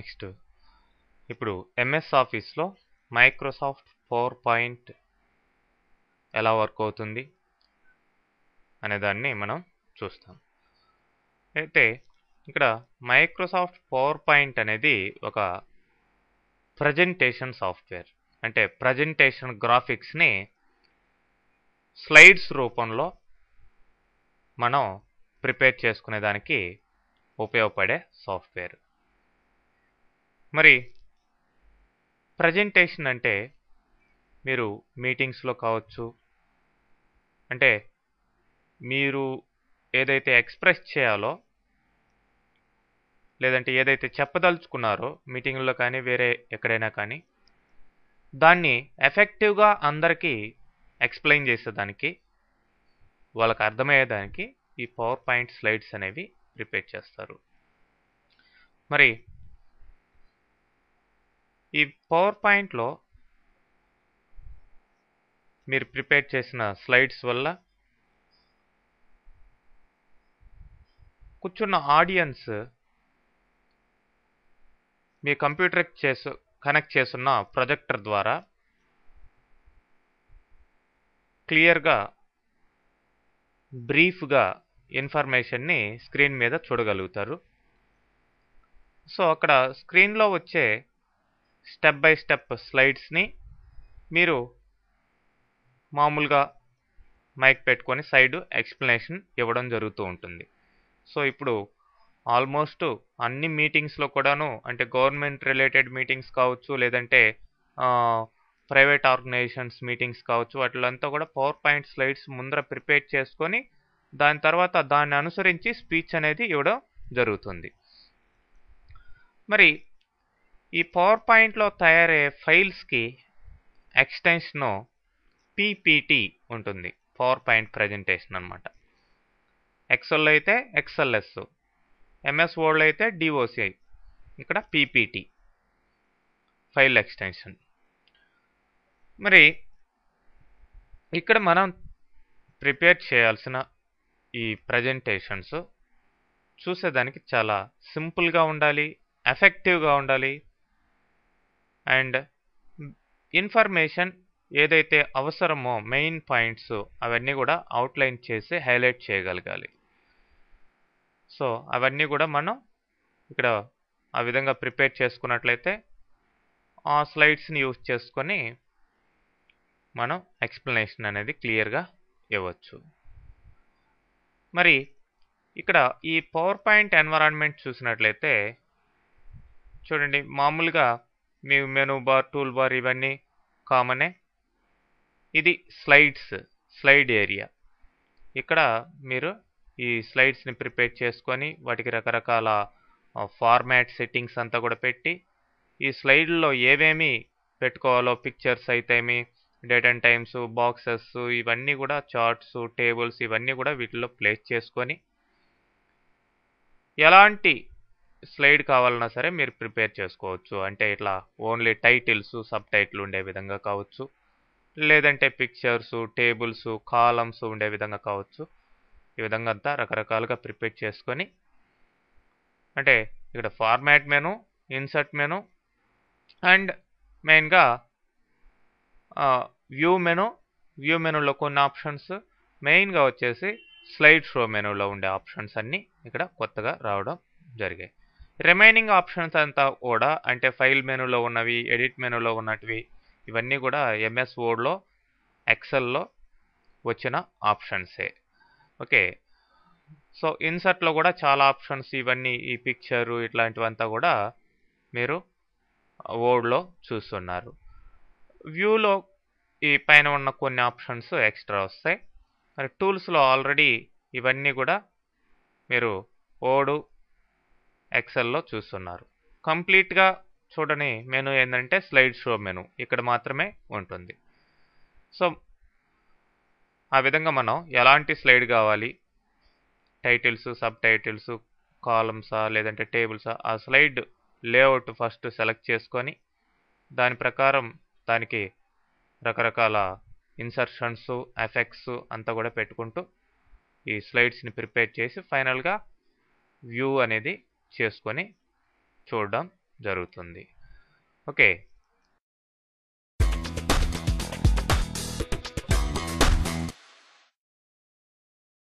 Next ఇప్పుడు MS ఆఫీస్లో Microsoft power point ఎలా వర్క్ అవుతుంది అనే దాన్ని మనం చూస్తాం. అయితే ఇక్కడ మైక్రోసాఫ్ట్ పవర్ పాయింట్ అనేది ఒక ప్రజెంటేషన్ సాఫ్ట్వేర్. అంటే ప్రజెంటేషన్ గ్రాఫిక్స్ని స్లైడ్స్ రూపంలో మనం ప్రిపేర్ చేసుకునే దానికి ఉపయోగపడే సాఫ్ట్వేర్. మరి ప్రజెంటేషన్ అంటే మీరు మీటింగ్స్లో కావచ్చు, అంటే మీరు ఏదైతే ఎక్స్ప్రెస్ చేయాలో లేదంటే ఏదైతే చెప్పదలుచుకున్నారో మీటింగ్లో కానీ వేరే ఎక్కడైనా కానీ దాన్ని ఎఫెక్టివ్గా అందరికీ ఎక్స్ప్లెయిన్ చేసేదానికి, వాళ్ళకి అర్థమయ్యేదానికి ఈ పవర్ పాయింట్ స్లైడ్స్ అనేవి ప్రిపేర్ చేస్తారు. మరి ఈ పవర్ పాయింట్లో మీరు ప్రిపేర్ చేసిన స్లైడ్స్ వల్ల కూర్చున్న ఆడియన్స్ మీ కంప్యూటర్కి కనెక్ట్ చేసున్న ప్రొజెక్టర్ ద్వారా క్లియర్గా బ్రీఫ్గా ఇన్ఫర్మేషన్ని స్క్రీన్ మీద చూడగలుగుతారు. సో అక్కడ స్క్రీన్లో వచ్చే స్టెప్ బై స్టెప్ స్లైడ్స్ని మీరు మామూలుగా మైక్ పెట్టుకొని సైడ్ ఎక్స్ప్లెనేషన్ ఇవ్వడం జరుగుతూ ఉంటుంది. సో ఇప్పుడు ఆల్మోస్ట్ అన్ని మీటింగ్స్లో కూడాను, అంటే గవర్నమెంట్ రిలేటెడ్ మీటింగ్స్ కావచ్చు, లేదంటే ప్రైవేట్ ఆర్గనైజేషన్స్ మీటింగ్స్ కావచ్చు, వాటిలంతా కూడా పవర్ పాయింట్ స్లైడ్స్ ముందర ప్రిపేర్ చేసుకొని దాని తర్వాత దాన్ని అనుసరించి స్పీచ్ అనేది ఇవ్వడం జరుగుతుంది. మరి ఈ పవర్ పాయింట్లో తయారయ్యే ఫైల్స్కి ఎక్స్టెన్షను పీపీటీ ఉంటుంది. పవర్ పాయింట్ ప్రజెంటేషన్ అనమాట. ఎక్సెల్ అయితే ఎక్స్ఎల్ఎస్, ఎంఎస్ వర్డ్ అయితే డిఓసిఐ, ఇక్కడ పీపీటీ ఫైల్ ఎక్స్టెన్షన్. మరి ఇక్కడ మనం ప్రిపేర్ చేయాల్సిన ఈ ప్రజెంటేషన్స్ చూసేదానికి చాలా సింపుల్గా ఉండాలి, ఎఫెక్టివ్గా ఉండాలి, అండ్ ఇన్ఫర్మేషన్ ఏదైతే అవసరమో మెయిన్ పాయింట్స్ అవన్నీ కూడా అవుట్లైన్ చేసి హైలైట్ చేయగలగాలి. సో అవన్నీ కూడా మనం ఇక్కడ ఆ విధంగా ప్రిపేర్ చేసుకున్నట్లయితే ఆ స్లైడ్స్ని యూజ్ చేసుకొని మనం ఎక్స్ప్లెనేషన్ అనేది క్లియర్గా ఇవ్వచ్చు. మరి ఇక్కడ ఈ పవర్ పాయింట్ ఎన్విరాన్మెంట్ చూసినట్లయితే చూడండి, మామూలుగా మీ మెనూ బార్, టూల్ బార్ ఇవన్నీ కామనే. ఇది స్లైడ్ ఏరియా. ఇక్కడ మీరు ఈ స్లైడ్స్ని ప్రిపేర్ చేసుకొని వాటికి రకరకాల ఫార్మాట్ సెట్టింగ్స్ అంతా కూడా పెట్టి ఈ స్లైడ్లో ఏమేమి పెట్టుకోవాలో, పిక్చర్స్ అయితేమి, డేట్ అండ్ టైమ్స్, బాక్సెస్, ఇవన్నీ కూడా చార్ట్స్, టేబుల్స్ ఇవన్నీ కూడా వీటిలో ప్లేస్ చేసుకొని ఎలాంటి స్లైడ్ కావాలన్నా సరే మీరు ప్రిపేర్ చేసుకోవచ్చు. అంటే ఇట్లా ఓన్లీ టైటిల్స్, సబ్ టైటిల్ ఉండే విధంగా కావచ్చు, లేదంటే పిక్చర్స్, టేబుల్స్, కాలమ్స్ ఉండే విధంగా కావచ్చు. ఈ విధంగా అంతా రకరకాలుగా ప్రిపేర్ చేసుకొని, అంటే ఇక్కడ format menu, insert menu and మెయిన్గా వ్యూ మెనూలో కొన్ని ఆప్షన్స్, మెయిన్గా వచ్చేసి స్లైడ్ షో మెనూలో ఉండే ఆప్షన్స్ అన్నీ ఇక్కడ కొత్తగా రావడం జరిగాయి. రిమైనింగ్ ఆప్షన్స్ అంతా కూడా అంటే ఫైల్ మెనూలో ఉన్నవి, ఎడిట్ మెనూలో ఉన్నటివి ఇవన్నీ కూడా ఎంఎస్ వర్డ్లో, ఎక్సెల్లో వచ్చిన ఆప్షన్సే. ఓకే, సో ఇన్సర్ట్లో కూడా చాలా ఆప్షన్స్, ఇవన్నీ ఈ పిక్చరు ఇట్లాంటివంతా కూడా మీరు వర్డ్లో చూస్తున్నారు. వ్యూలో ఈ పైన ఉన్న కొన్ని ఆప్షన్స్ ఎక్స్ట్రా వస్తాయి. మరి టూల్స్లో ఆల్రెడీ ఇవన్నీ కూడా మీరు వర్డ్, ఎక్సెల్లో చూస్తున్నారు. కంప్లీట్గా చూడని మెనూ ఏంటంటే స్లైడ్ షో మెనూ, ఇక్కడ మాత్రమే ఉంటుంది. సో ఆ విధంగా మనం ఎలాంటి స్లైడ్ కావాలి, టైటిల్స్, సబ్ టైటిల్స్, కాలమ్సా లేదంటే టేబుల్సా, ఆ స్లైడ్ లేఅవుట్ ఫస్ట్ సెలెక్ట్ చేసుకొని దాని ప్రకారం దానికి రకరకాల ఇన్సర్షన్స్, ఎఫెక్ట్స్ అంతా కూడా పెట్టుకుంటూ ఈ స్లైడ్స్ని ప్రిపేర్ చేసి ఫైనల్గా వ్యూ అనేది చేసుకొని చూడడం జరుగుతుంది. ఓకే.